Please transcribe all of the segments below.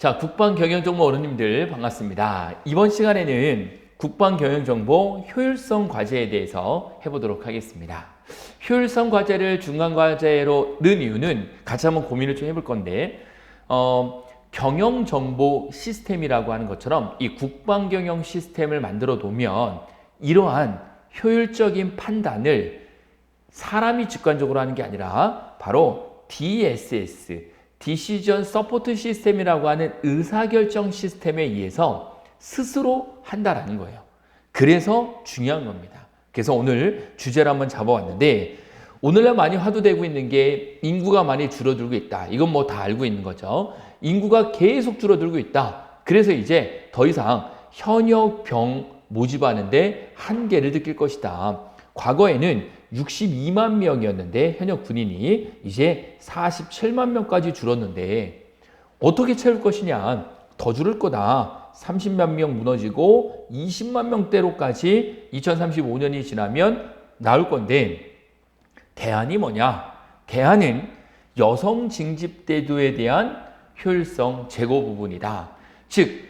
자, 국방경영정보 어른님들 반갑습니다. 이번 시간에는 국방경영정보 효율성 과제에 대해서 해보도록 하겠습니다. 효율성 과제를 중간과제로 넣은 이유는 같이 한번 고민을 좀 해볼 건데 경영정보 시스템이라고 하는 것처럼 이 국방경영 시스템을 만들어 놓으면 이러한 효율적인 판단을 사람이 직관적으로 하는 게 아니라 바로 DSS 디시전 서포트 시스템이라고 하는 의사결정 시스템에 의해서 스스로 한다라는 거예요. 그래서 중요한 겁니다. 그래서 오늘 주제를 한번 잡아왔는데 오늘날 많이 화두되고 있는 게 인구가 많이 줄어들고 있다. 이건 뭐 다 알고 있는 거죠. 인구가 계속 줄어들고 있다. 그래서 이제 더 이상 현역 병 모집하는데 한계를 느낄 것이다. 과거에는 62만 명이었는데 현역 군인이 이제 47만 명까지 줄었는데 어떻게 채울 것이냐? 더 줄을 거다. 30만 명 무너지고 20만 명대로까지 2035년이 지나면 나올 건데 대안이 뭐냐? 대안은 여성 징집제도에 대한 효율성 제고 부분이다. 즉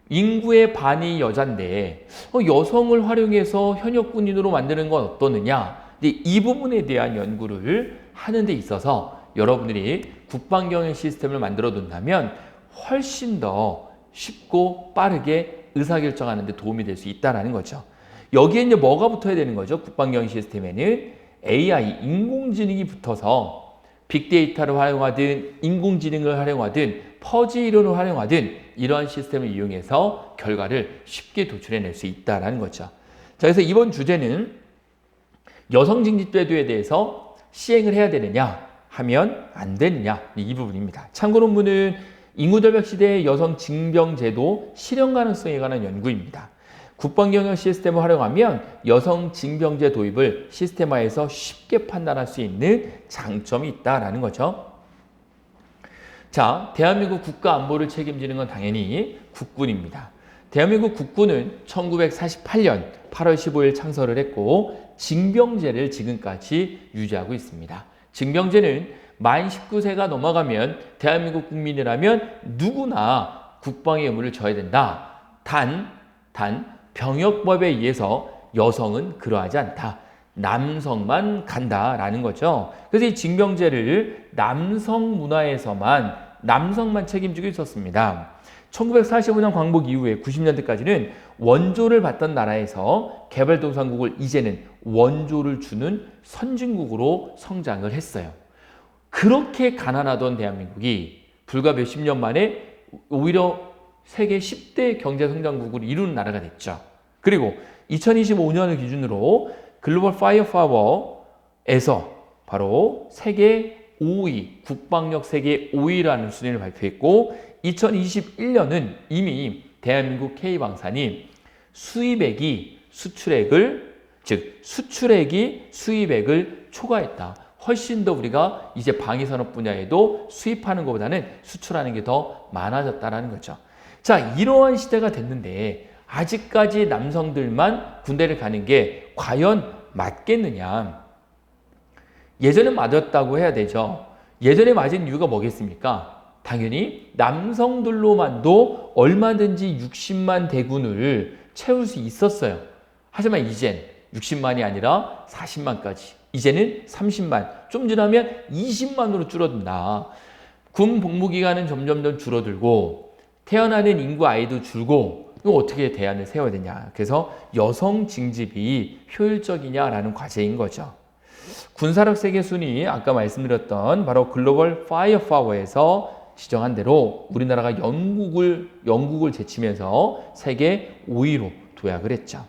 인구의 반이 여잔데 여성을 활용해서 현역 군인으로 만드는 건 어떠느냐? 이 부분에 대한 연구를 하는 데 있어서 여러분들이 국방경영 시스템을 만들어 둔다면 훨씬 더 쉽고 빠르게 의사결정하는 데 도움이 될 수 있다는 거죠. 여기에 이제 뭐가 붙어야 되는 거죠? 국방경영 시스템에는 AI, 인공지능이 붙어서 빅데이터를 활용하든 인공지능을 활용하든 퍼지 이론을 활용하든 이러한 시스템을 이용해서 결과를 쉽게 도출해낼 수 있다는 거죠. 자, 그래서 이번 주제는 여성 징집제도에 대해서 시행을 해야 되느냐 하면 안 되느냐 이 부분입니다. 참고 논문은 인구절벽 시대의 여성 징병제도 실현 가능성에 관한 연구입니다. 국방경영 시스템을 활용하면 여성 징병제 도입을 시스템화해서 쉽게 판단할 수 있는 장점이 있다라는 거죠. 자, 대한민국 국가 안보를 책임지는 건 당연히 국군입니다. 대한민국 국군은 1948년 8월 15일 창설을 했고 징병제를 지금까지 유지하고 있습니다. 징병제는 만 19세가 넘어가면 대한민국 국민이라면 누구나 국방의 의무를 져야 된다. 단 병역법에 의해서 여성은 그러하지 않다. 남성만 간다라는 거죠. 그래서 이 징병제를 남성 문화에서만 남성만 책임지고 있었습니다. 1945년 광복 이후에 90년대까지는 원조를 받던 나라에서 개발도상국을 이제는 원조를 주는 선진국으로 성장을 했어요. 그렇게 가난하던 대한민국이 불과 몇십 년 만에 오히려 세계 10대 경제성장국을 이루는 나라가 됐죠. 그리고 2025년을 기준으로 글로벌 파이어파워에서 바로 세계 5위, 국방력 세계 5위라는 순위를 발표했고 2021년은 이미 대한민국 K방산이 수입액이 수출액이 수입액을 초과했다. 훨씬 더 우리가 이제 방위산업 분야에도 수입하는 것보다는 수출하는 게 더 많아졌다는 거죠. 자, 이러한 시대가 됐는데 아직까지 남성들만 군대를 가는 게 과연 맞겠느냐? 예전에 맞았다고 해야 되죠. 예전에 맞은 이유가 뭐겠습니까? 당연히 남성들로만도 얼마든지 60만 대군을 채울 수 있었어요. 하지만 이젠 60만이 아니라 40만까지. 이제는 30만. 좀 지나면 20만으로 줄어든다. 군 복무기간은 점점 줄어들고 태어나는 인구 아이도 줄고 이거 어떻게 대안을 세워야 되냐. 그래서 여성 징집이 효율적이냐라는 과제인 거죠. 군사력 세계 순위 아까 말씀드렸던 바로 글로벌 파이어파워에서 지정한 대로 우리나라가 영국을 제치면서 세계 5위로 도약을 했죠.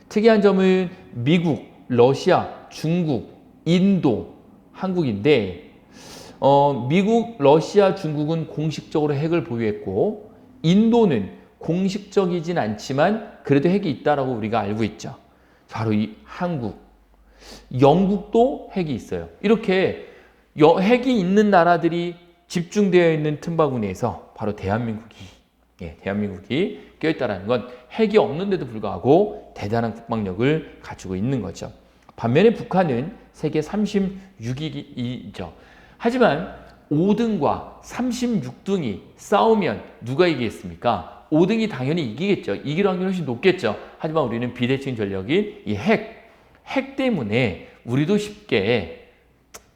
특이한 점은 미국, 러시아, 중국, 인도, 한국인데 미국, 러시아, 중국은 공식적으로 핵을 보유했고 인도는 공식적이진 않지만 그래도 핵이 있다라고 우리가 알고 있죠. 바로 이 한국, 영국도 핵이 있어요. 이렇게 핵이 있는 나라들이 집중되어 있는 틈바구니에서 바로 대한민국이 껴있다는 건 핵이 없는데도 불구하고 대단한 국방력을 갖추고 있는 거죠. 반면에 북한은 세계 36위이죠. 하지만 5등과 36등이 싸우면 누가 이기겠습니까? 5등이 당연히 이기겠죠. 이길 확률이 훨씬 높겠죠. 하지만 우리는 비대칭 전력인 이 핵 때문에 우리도 쉽게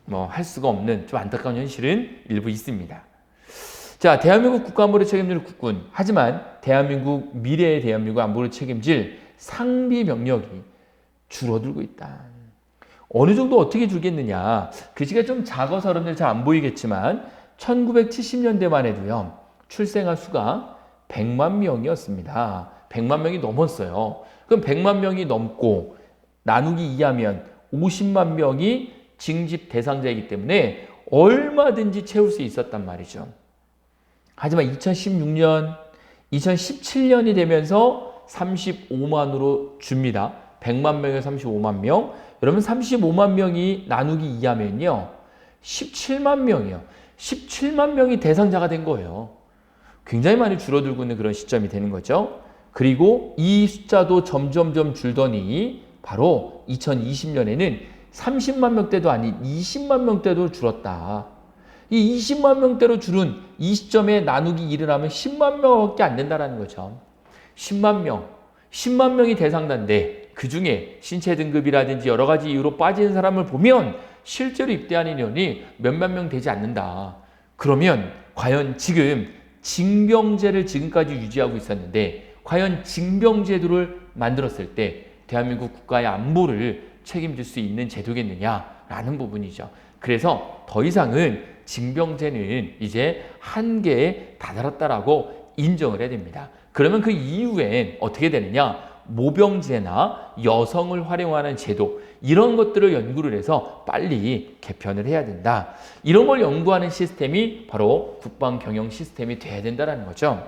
할 수가 없는 좀 안타까운 현실은 일부 있습니다. 자, 대한민국 국가안보를 책임질 국군. 하지만 대한민국 미래의 대한민국 안보를 책임질 상비 병력이 줄어들고 있다. 어느 정도 어떻게 줄겠느냐. 글씨가 좀 작아서 여러분들 잘 안 보이겠지만 1970년대만 해도요. 출생아 수가 100만 명이었습니다. 100만 명이 넘었어요. 그럼 100만 명이 넘고 나누기 2하면 50만 명이 징집 대상자이기 때문에 얼마든지 채울 수 있었단 말이죠. 하지만 2016년, 2017년이 되면서 35만으로 줍니다. 100만 명에 35만 명. 여러분 35만 명이 나누기 2하면요. 17만 명이요. 17만 명이 대상자가 된 거예요. 굉장히 많이 줄어들고 있는 그런 시점이 되는 거죠. 그리고 이 숫자도 점점점 줄더니 바로 2020년에는 30만 명대도 아닌 20만 명대도 줄었다. 이 20만 명대로 줄은 이 시점에 나누기 1을 하면 10만 명밖에 안 된다는 거죠. 10만 명, 10만 명이 대상자인데 그 중에 신체 등급이라든지 여러 가지 이유로 빠지는 사람을 보면 실제로 입대하는 인원이 몇만 명 되지 않는다. 그러면 과연 지금 징병제를 지금까지 유지하고 있었는데 과연 징병제도를 만들었을 때 대한민국 국가의 안보를 책임질 수 있는 제도겠느냐라는 부분이죠. 그래서 더 이상은 징병제는 이제 한계에 다다랐다라고 인정을 해야 됩니다. 그러면 그 이후엔 어떻게 되느냐? 모병제나 여성을 활용하는 제도 이런 것들을 연구를 해서 빨리 개편을 해야 된다. 이런 걸 연구하는 시스템이 바로 국방경영 시스템이 돼야 된다는 거죠.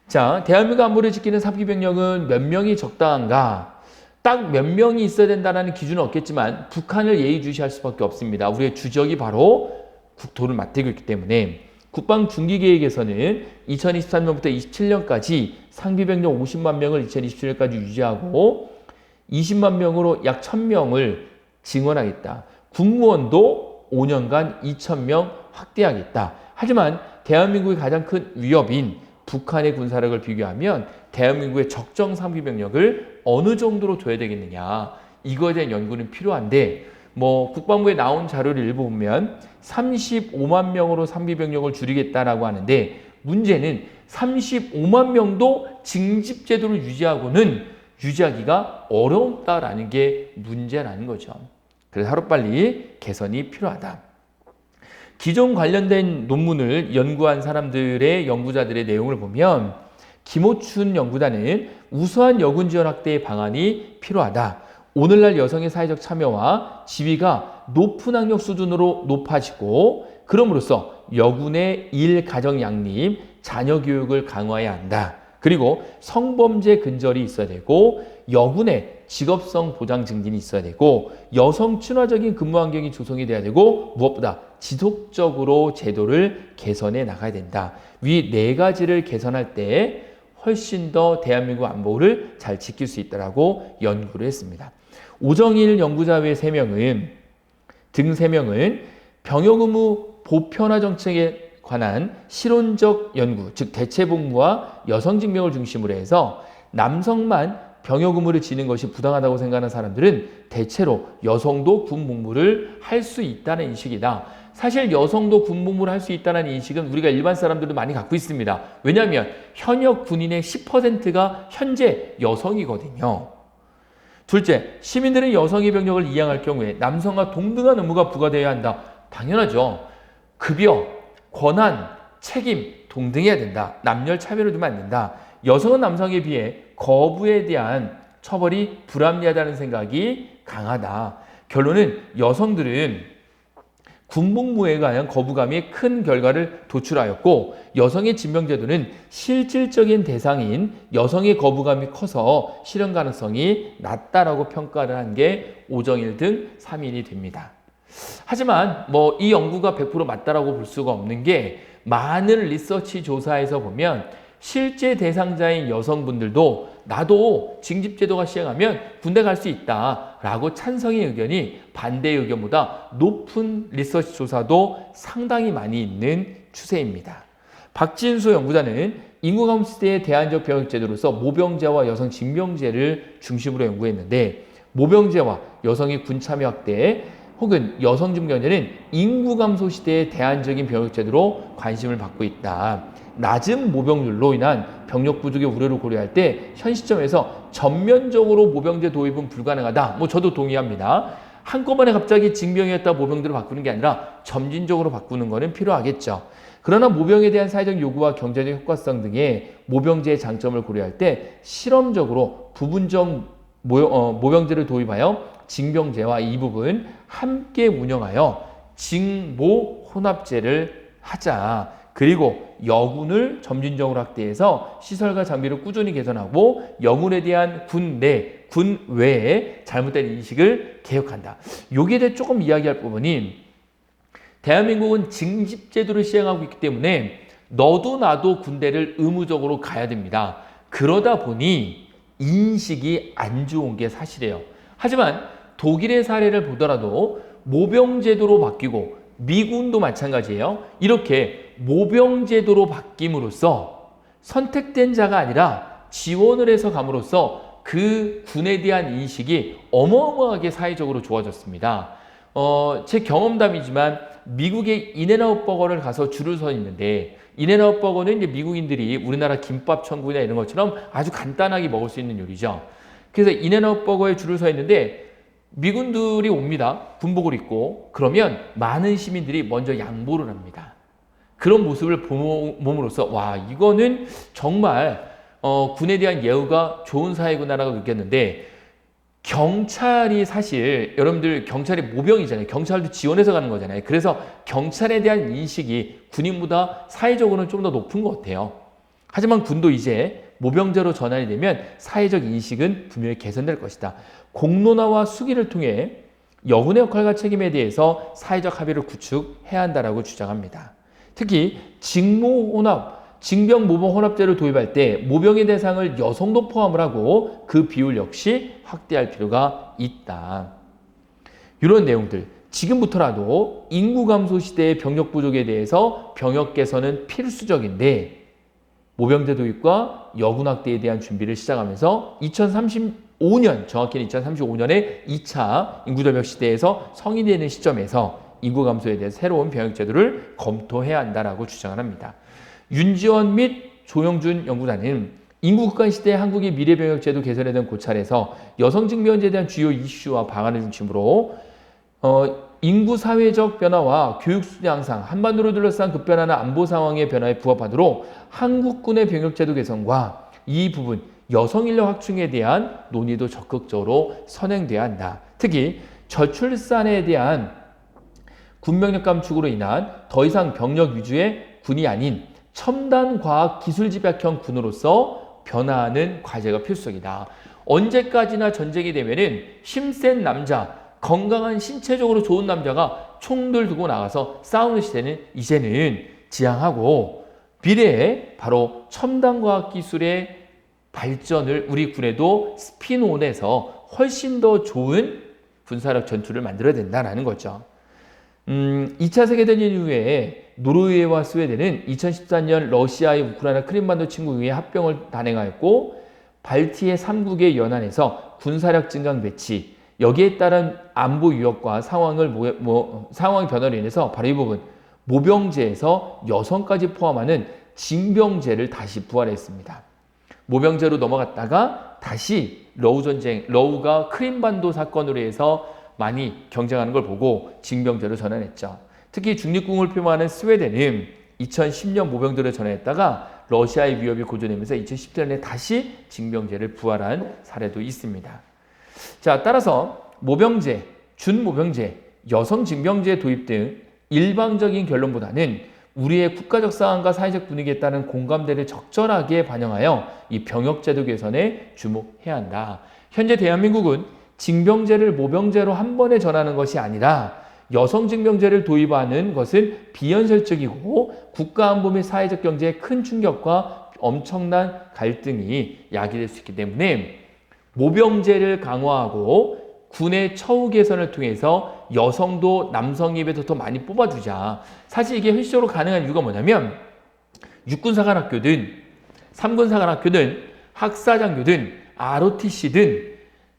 자, 대한민국 안보를 지키는 사기병력은 몇 명이 적당한가? 딱 몇 명이 있어야 된다는 기준은 없겠지만 북한을 예의주시할 수밖에 없습니다. 우리의 주적이 바로 국토를 맞대고 있기 때문에 국방 중기계획에서는 2023년부터 27년까지 상비병력 50만 명을 2027년까지 유지하고 20만 명으로 약 1000명을 증원하겠다. 국무원도 5년간 2000명 확대하겠다. 하지만 대한민국의 가장 큰 위협인 북한의 군사력을 비교하면 대한민국의 적정 상비병력을 어느 정도로 둬야 되겠느냐. 이거에 대한 연구는 필요한데 국방부에 나온 자료를 일부 보면 35만 명으로 상비병력을 줄이겠다라고 하는데 문제는 35만 명도 징집제도를 유지하기가 어렵다라는 게 문제라는 거죠. 그래서 하루빨리 개선이 필요하다. 기존 관련된 논문을 연구한 사람들의 연구자들의 내용을 보면 김호춘 연구단은 우수한 여군 지원 확대의 방안이 필요하다. 오늘날 여성의 사회적 참여와 지위가 높은 학력 수준으로 높아지고 그럼으로써 여군의 일, 가정 양립, 자녀 교육을 강화해야 한다. 그리고 성범죄 근절이 있어야 되고 여군의 직업성 보장 증진이 있어야 되고 여성 친화적인 근무 환경이 조성이 돼야 되고 무엇보다 지속적으로 제도를 개선해 나가야 된다. 위 네 가지를 개선할 때 훨씬 더 대한민국 안보를 잘 지킬 수 있다라고 연구를 했습니다. 오정일 연구자 외 3명은 병역 의무 보편화 정책에 관한 실온적 연구, 즉 대체복무와 여성징병을 중심으로 해서 남성만 병역 의무를 지는 것이 부당하다고 생각하는 사람들은 대체로 여성도 군 복무를 할 수 있다는 인식이다. 사실 여성도 군 복무를 할 수 있다는 인식은 우리가 일반 사람들도 많이 갖고 있습니다. 왜냐하면 현역 군인의 10%가 현재 여성이거든요. 둘째, 시민들은 여성의 병력을 이양할 경우에 남성과 동등한 의무가 부과되어야 한다. 당연하죠. 급여, 권한, 책임 동등해야 된다. 남녀 차별을 두면 안 된다. 여성은 남성에 비해 거부에 대한 처벌이 불합리하다는 생각이 강하다. 결론은 여성들은 군복무에 관한 거부감이 큰 결과를 도출하였고 여성의 징병제도는 실질적인 대상인 여성의 거부감이 커서 실현 가능성이 낮다라고 평가를 한 게 오정일 등 3인이 됩니다. 하지만 이 연구가 100% 맞다라고 볼 수가 없는 게 많은 리서치 조사에서 보면 실제 대상자인 여성분들도 나도 징집제도가 시행하면 군대 갈 수 있다라고 찬성의 의견이 반대의 의견보다 높은 리서치 조사도 상당히 많이 있는 추세입니다. 박진수 연구자는 인구감소 시대의 대안적 병역제도로서 모병제와 여성 징병제를 중심으로 연구했는데, 모병제와 여성의 군 참여 확대 혹은 여성 징병제는 인구감소 시대의 대안적인 병역제도로 관심을 받고 있다. 낮은 모병률로 인한 병력 부족의 우려를 고려할 때 현 시점에서 전면적으로 모병제 도입은 불가능하다. 저도 동의합니다. 한꺼번에 갑자기 징병이었다 모병제로 바꾸는 게 아니라 점진적으로 바꾸는 것은 필요하겠죠. 그러나 모병에 대한 사회적 요구와 경제적 효과성 등의 모병제의 장점을 고려할 때 실험적으로 부분적 모병제를 도입하여 징병제와 이 부분 함께 운영하여 징모 혼합제를 하자. 그리고 여군을 점진적으로 확대해서 시설과 장비를 꾸준히 개선하고 여군에 대한 군 내, 군 외에 잘못된 인식을 개혁한다. 여기에 대해 조금 이야기할 부분이, 대한민국은 징집제도를 시행하고 있기 때문에 너도 나도 군대를 의무적으로 가야 됩니다. 그러다 보니 인식이 안 좋은 게 사실이에요. 하지만 독일의 사례를 보더라도 모병제도로 바뀌고 미군도 마찬가지예요. 이렇게 모병제도로 바뀜으로써 선택된 자가 아니라 지원을 해서 감으로써 그 군에 대한 인식이 어마어마하게 사회적으로 좋아졌습니다. 제 경험담이지만 미국의 인앤아웃 버거를 가서 줄을 서 있는데, 인앤아웃 버거는 이제 미국인들이 우리나라 김밥 천국이나 이런 것처럼 아주 간단하게 먹을 수 있는 요리죠. 그래서 인앤아웃 버거에 줄을 서 있는데 미군들이 옵니다. 군복을 입고. 그러면 많은 시민들이 먼저 양보를 합니다. 그런 모습을 봄으로써 와, 이거는 정말 군에 대한 예우가 좋은 사회구나라고 느꼈는데, 경찰이 사실 여러분들 경찰이 모병이잖아요. 경찰도 지원해서 가는 거잖아요. 그래서 경찰에 대한 인식이 군인보다 사회적으로는 좀 더 높은 것 같아요. 하지만 군도 이제 모병제로 전환이 되면 사회적 인식은 분명히 개선될 것이다. 공론화와 수기를 통해 여군의 역할과 책임에 대해서 사회적 합의를 구축해야 한다라고 주장합니다. 특히 징병 모병 혼합제를 도입할 때 모병의 대상을 여성도 포함을 하고 그 비율 역시 확대할 필요가 있다. 이런 내용들, 지금부터라도 인구 감소 시대의 병력 부족에 대해서 병역 개선은 필수적인데, 모병제 도입과 여군 확대에 대한 준비를 시작하면서 2035년, 정확히는 2035년에 2차 인구절벽 시대에서 성인이 되는 시점에서 인구 감소에 대해 새로운 병역 제도를 검토해야 한다라고 주장을 합니다. 윤지원 및 조영준 연구단은 인구극한 시대의 한국의 미래병역제도 개선에 대한 고찰에서 여성 징병제에 대한 주요 이슈와 방안을 중심으로 인구 사회적 변화와 교육 수준 향상, 한반도를 둘러싼 급변하는 안보 상황의 변화에 부합하도록 한국군의 병역제도 개선과 이 부분 여성 인력 확충에 대한 논의도 적극적으로 선행돼야 한다. 특히 저출산에 대한 군병력 감축으로 인한 더 이상 병력 위주의 군이 아닌 첨단 과학 기술 집약형 군으로서 변화하는 과제가 필수적이다. 언제까지나 전쟁이 되면은 힘센 남자, 건강한 신체적으로 좋은 남자가 총들 두고 나가서 싸우는 시대는 이제는 지향하고, 미래에 바로 첨단 과학 기술의 발전을 우리 군에도 스핀온해서 훨씬 더 좋은 군사력 전투를 만들어야 된다는 거죠. 2차 세계대전 이후에 노르웨이와 스웨덴은 2014년 러시아의 우크라이나 크림반도 침공 이후에 합병을 단행하였고, 발티해 3국의 연안에서 군사력 증강 배치, 여기에 따른 안보 위협과 상황의 변화로 인해서 바로 이 부분, 모병제에서 여성까지 포함하는 징병제를 다시 부활했습니다. 모병제로 넘어갔다가 다시 러우가 크림반도 사건으로 해서 많이 경쟁하는 걸 보고 징병제로 전환했죠. 특히 중립국을 표방하는 스웨덴은 2010년 모병제로 전환했다가 러시아의 위협이 고조되면서 2017년에 다시 징병제를 부활한 사례도 있습니다. 자, 따라서 모병제, 준모병제, 여성 징병제 도입 등 일방적인 결론보다는 우리의 국가적 상황과 사회적 분위기에 따른 공감대를 적절하게 반영하여 이 병역제도 개선에 주목해야 한다. 현재 대한민국은 징병제를 모병제로 한 번에 전하는 것이 아니라 여성 징병제를 도입하는 것은 비현실적이고 국가안보 및 사회적 경제에 큰 충격과 엄청난 갈등이 야기될 수 있기 때문에 모병제를 강화하고 군의 처우 개선을 통해서 여성도 남성에 비해서 더 많이 뽑아주자. 사실 이게 현실적으로 가능한 이유가 뭐냐면 육군사관학교든 3군사관학교든 학사장교든 ROTC든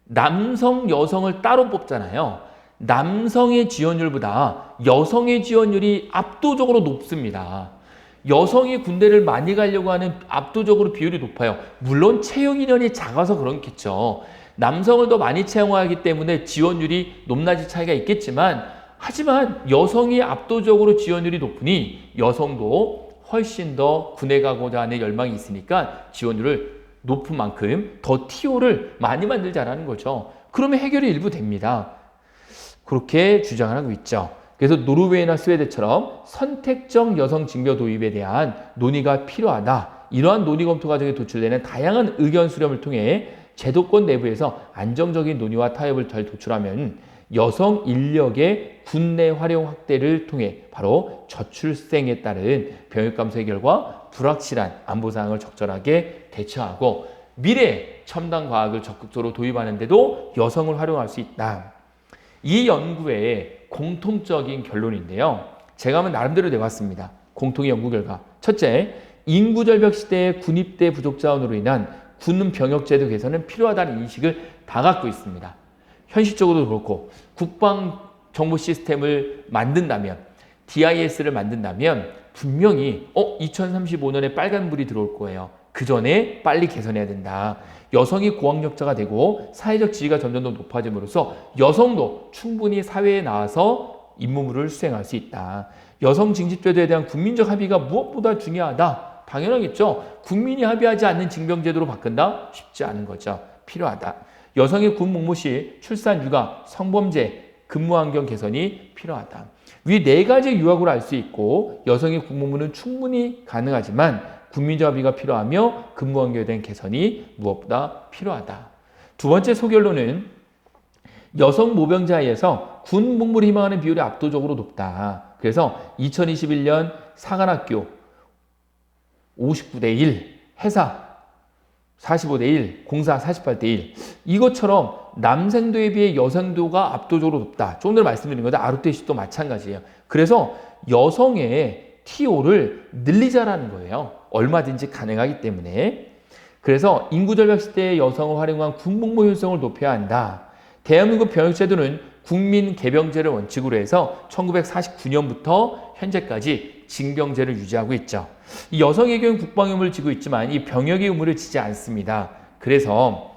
남성, 여성을 따로 뽑잖아요. 남성의 지원율보다 여성의 지원율이 압도적으로 높습니다. 여성이 군대를 많이 가려고 하는 압도적으로 비율이 높아요. 물론 채용 인원이 작아서 그렇겠죠. 남성을 더 많이 채용하기 때문에 지원율이 높낮이 차이가 있겠지만 하지만 여성이 압도적으로 지원율이 높으니 여성도 훨씬 더 군에 가고자 하는 열망이 있으니까 지원율을 높은 만큼 더 TO를 많이 만들자라는 거죠. 그러면 해결이 일부 됩니다. 그렇게 주장을 하고 있죠. 그래서 노르웨이나 스웨덴처럼 선택적 여성 징병 도입에 대한 논의가 필요하다. 이러한 논의 검토 과정에 도출되는 다양한 의견 수렴을 통해 제도권 내부에서 안정적인 논의와 타협을 잘 도출하면 여성 인력의 군내 활용 확대를 통해 바로 저출생에 따른 병역 감소 해결과 불확실한 안보 사항을 적절하게 대처하고 미래 첨단 과학을 적극적으로 도입하는 데도 여성을 활용할 수 있다. 이 연구의 공통적인 결론인데요. 제가 한번 나름대로 내봤습니다. 공통의 연구 결과. 첫째, 인구 절벽 시대의 군입대 부족 자원으로 인한 군 병역 제도 개선은 필요하다는 인식을 다 갖고 있습니다. 현실적으로도 그렇고 국방 정보 시스템을 만든다면 DIS를 만든다면 분명히 2035년에 빨간불이 들어올 거예요. 그 전에 빨리 개선해야 된다. 여성이 고학력자가 되고 사회적 지위가 점점 더 높아짐으로써 여성도 충분히 사회에 나와서 임무를 수행할 수 있다. 여성 징집제도에 대한 국민적 합의가 무엇보다 중요하다. 당연하겠죠. 국민이 합의하지 않는 징병제도로 바꾼다? 쉽지 않은 거죠. 필요하다. 여성의 군 복무 시 출산, 육아, 성범죄, 근무 환경 개선이 필요하다. 위 네 가지 유학으로 알 수 있고 여성의 군 복무는 충분히 가능하지만 국민적 합의가 필요하며 근무 환경에 대한 개선이 무엇보다 필요하다. 두 번째 소결론은 여성 모병자에서 군 복무를 희망하는 비율이 압도적으로 높다. 그래서 2021년 사관학교 59대 1, 해사 45대 1, 공사 48대 1. 이것처럼 남생도에 비해 여성도가 압도적으로 높다. 조금 전에 말씀드린 건데 ROTC도 마찬가지예요. 그래서 여성의 TO를 늘리자라는 거예요. 얼마든지 가능하기 때문에. 그래서 인구절벽 시대의 여성을 활용한 군복무 효율성을 높여야 한다. 대한민국 병역제도는 국민 개병제를 원칙으로 해서 1949년부터 현재까지 징병제를 유지하고 있죠. 이 여성의 경우 국방의 의무를 지고 있지만 이 병역의 의무를 지지 않습니다. 그래서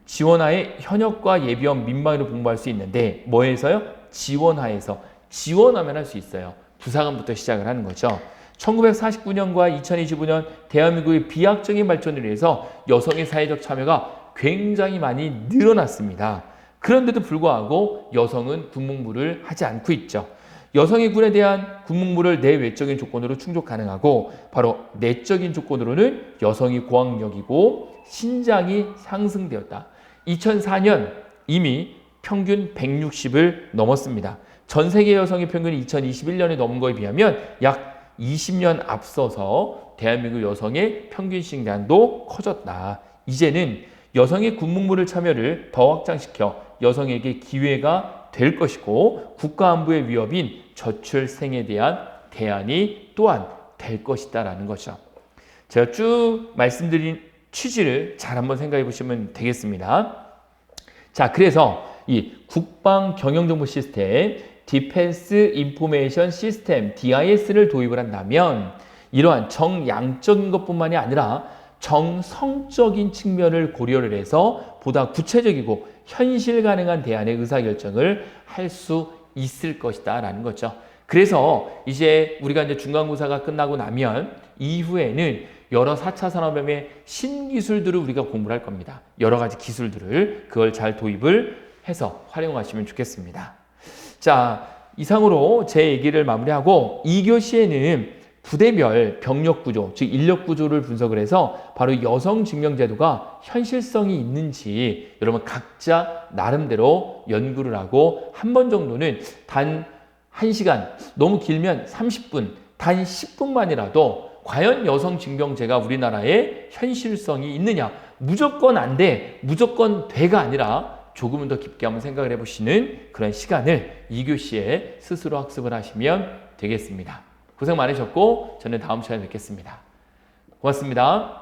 지원하에 현역과 예비원 민방위로 복무할 수 있는데 뭐에서요? 지원하에서. 지원하면 할 수 있어요. 부사관부터 시작을 하는 거죠. 1949년과 2025년 대한민국의 비약적인 발전을 위해서 여성의 사회적 참여가 굉장히 많이 늘어났습니다. 그런데도 불구하고 여성은 군복무를 하지 않고 있죠. 여성의 군에 대한 군복무를 내외적인 조건으로 충족 가능하고 바로 내적인 조건으로는 여성이 고학력이고 신장이 상승되었다. 2004년 이미 평균 160을 넘었습니다. 전 세계 여성의 평균이 2021년에 넘은 거에 비하면 약 20년 앞서서 대한민국 여성의 평균 신장도 커졌다. 이제는 여성의 군복무를 참여를 더 확장시켜 여성에게 기회가 될 것이고 국가안보의 위협인 저출생에 대한 대안이 또한 될 것이다 라는 거죠. 제가 쭉 말씀드린 취지를 잘 한번 생각해 보시면 되겠습니다. 자, 그래서 이 국방 경영정보 시스템 디펜스 인포메이션 시스템 DIS를 도입을 한다면 이러한 정양적인 것뿐만이 아니라 정성적인 측면을 고려를 해서 보다 구체적이고 현실 가능한 대안의 의사결정을 할 수 있을 것이다 라는 거죠. 그래서 이제 우리가 이제 중간고사가 끝나고 나면 이후에는 여러 4차 산업혁명의 신기술들을 우리가 공부를 할 겁니다. 여러 가지 기술들을 그걸 잘 도입을 해서 활용하시면 좋겠습니다. 자, 이상으로 제 얘기를 마무리하고 2교시에는 부대별 병력 구조, 즉 인력 구조를 분석을 해서 바로 여성 징병제도가 현실성이 있는지 여러분 각자 나름대로 연구를 하고 한 번 정도는 단 1시간, 너무 길면 30분, 단 10분만이라도 과연 여성 징병제가 우리나라에 현실성이 있느냐? 무조건 안 돼, 무조건 돼가 아니라 조금은 더 깊게 한번 생각을 해보시는 그런 시간을 2교시에 스스로 학습을 하시면 되겠습니다. 고생 많으셨고 저는 다음 시간에 뵙겠습니다. 고맙습니다.